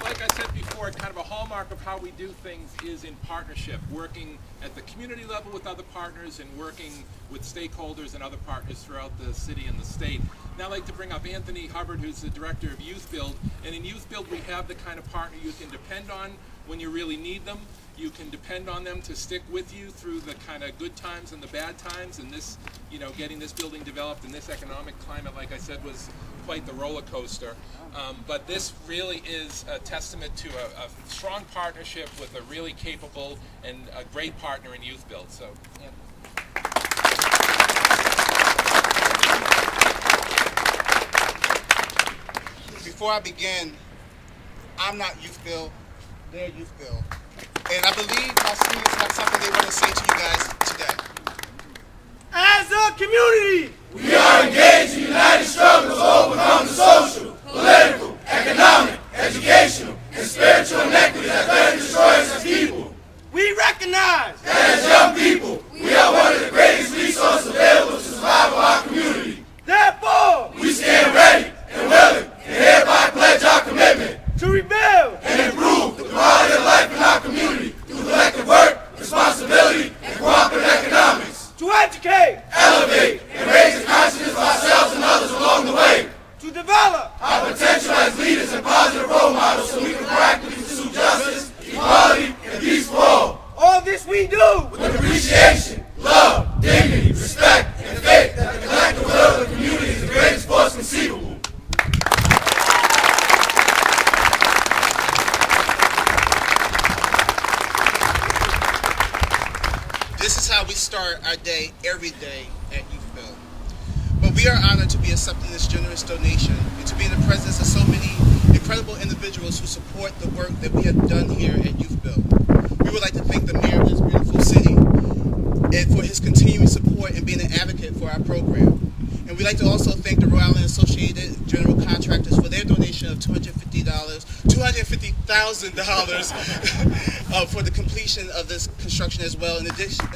like I said before, kind of a hallmark of how we do things is in partnership, working at the community level with other partners and working with stakeholders and other partners throughout the city and the state. Now I'd like to bring up Anthony Hubbard, who's the director of YouthBuild. And in YouthBuild, we have the kind of partner you can depend on when you really need them. You can depend on them to stick with you through the kind of good times and the bad times. And this, getting this building developed in this economic climate, like I said, was quite the roller coaster. But this really is a testament to a strong partnership with a really capable and a great partner in YouthBuild. So, yeah. Before I begin, I'm not YouthBuild, they're YouthBuild. And I believe my students have something they want to say to you guys today. As a community, we are engaged in united struggles to overcome the social, political, economic, educational, and spiritual inequities that threaten to destroy us as people. We recognize that as young people, we are one of the greatest resources available to survive our community. Therefore, we stand ready and willing and hereby pledge our commitment to rebuild and improve the quality of life in our community through collective work, responsibility, and cooperative economics. To educate, elevate, and raise the consciousness of ourselves and others along the way. To develop our potential as leaders and positive role models so we can proactively pursue justice, equality, and peace for all. All this we do with appreciation, love, dignity, respect, and faith that the collective will of the community is the greatest force conceivable. This is how we start our day every day at YouthBuild. But we are honored to be accepting this generous donation and to be in the presence of so many incredible individuals who support the work that we have done here at YouthBuild. We would like to thank the mayor of this beautiful city and for his continuing support and being an advocate for our program. And we'd like to also thank the Rhode Island Associated General Contractors for their donation of $250,000 for the completion of this construction as well. In addition,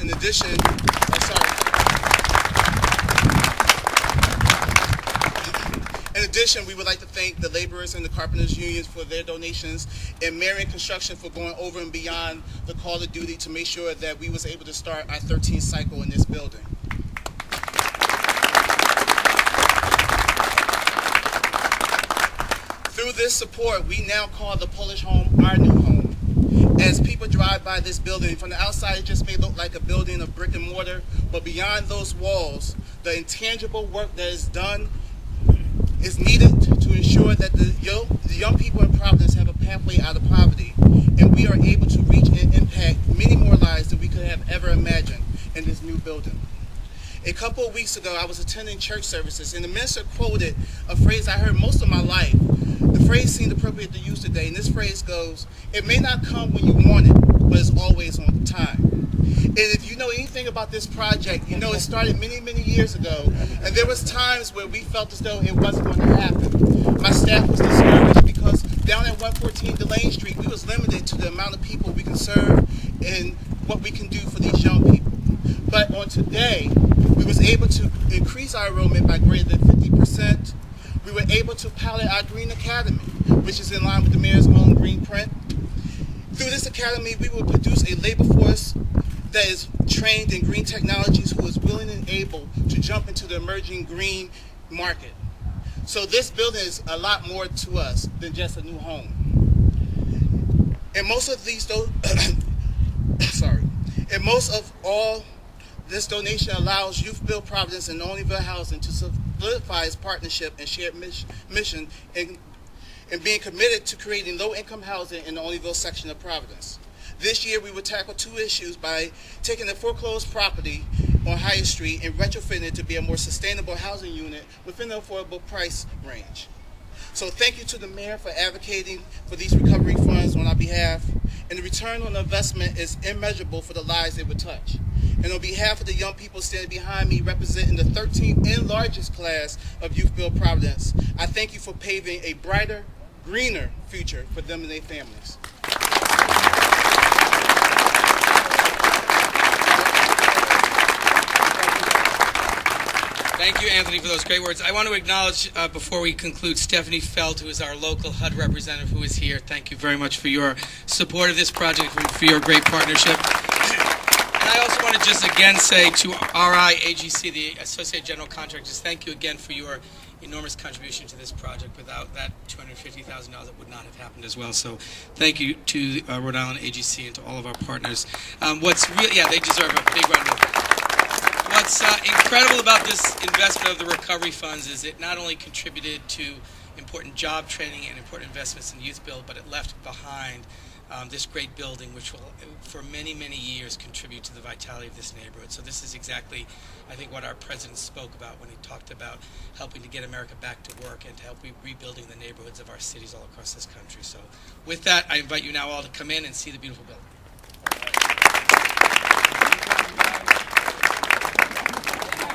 we would like to thank the laborers and the carpenters unions for their donations, and Marion Construction for going over and beyond the call of duty to make sure that we was able to start our 13th cycle in this building. Through this support, we now call the Polish home our new home. As people drive by this building, from the outside it just may look like a building of brick and mortar, but beyond those walls, the intangible work that is done is needed to ensure that the young people in Providence have a pathway out of poverty, and we are able to reach and impact many more lives than we could have ever imagined in this new building. A couple of weeks ago, I was attending church services, and the minister quoted a phrase I heard most of my life. The phrase seemed appropriate to use today, and this phrase goes, "It may not come when you want it, but it's always on time." And if you know anything about this project, you know it started many, many years ago, and there was times where we felt as though it wasn't going to happen. My staff was discouraged because down at 114 Delane Street, we was limited to the amount of people we can serve and what we can do for these young people. But on today, we was able to increase our enrollment by greater than 50%. We were able to pilot our Green Academy, which is in line with the mayor's own green print. Through this academy, we will produce a labor force that is trained in green technologies who is willing and able to jump into the emerging green market. So this building is a lot more to us than just a new home. And most of these, this donation allows YouthBuild Providence and Onlyville Housing to solidify its partnership and shared mission in being committed to creating low-income housing in the Onlyville section of Providence. This year, we will tackle two issues by taking the foreclosed property on Hyatt Street and retrofitting it to be a more sustainable housing unit within the affordable price range. So thank you to the mayor for advocating for these recovery funds on our behalf, and the return on the investment is immeasurable for the lives it would touch. And on behalf of the young people standing behind me representing the 13th and largest class of YouthBuild Providence, I thank you for paving a brighter, greener future for them and their families. Thank you, Anthony, for those great words. I want to acknowledge, before we conclude, Stephanie Feld, who is our local HUD representative, who is here. Thank you very much for your support of this project and for your great partnership. And I also want to just again say to RI AGC, the Associated General Contractors, thank you again for your enormous contribution to this project. Without that $250,000, it would not have happened as well. So thank you to Rhode Island AGC and to all of our partners. They deserve a big round of applause. What's incredible about this investment of the recovery funds is it not only contributed to important job training and important investments in YouthBuild, but it left behind this great building, which will, for many, many years, contribute to the vitality of this neighborhood. So this is exactly, I think, what our president spoke about when he talked about helping to get America back to work and to help rebuilding the neighborhoods of our cities all across this country. So with that, I invite you now all to come in and see the beautiful building.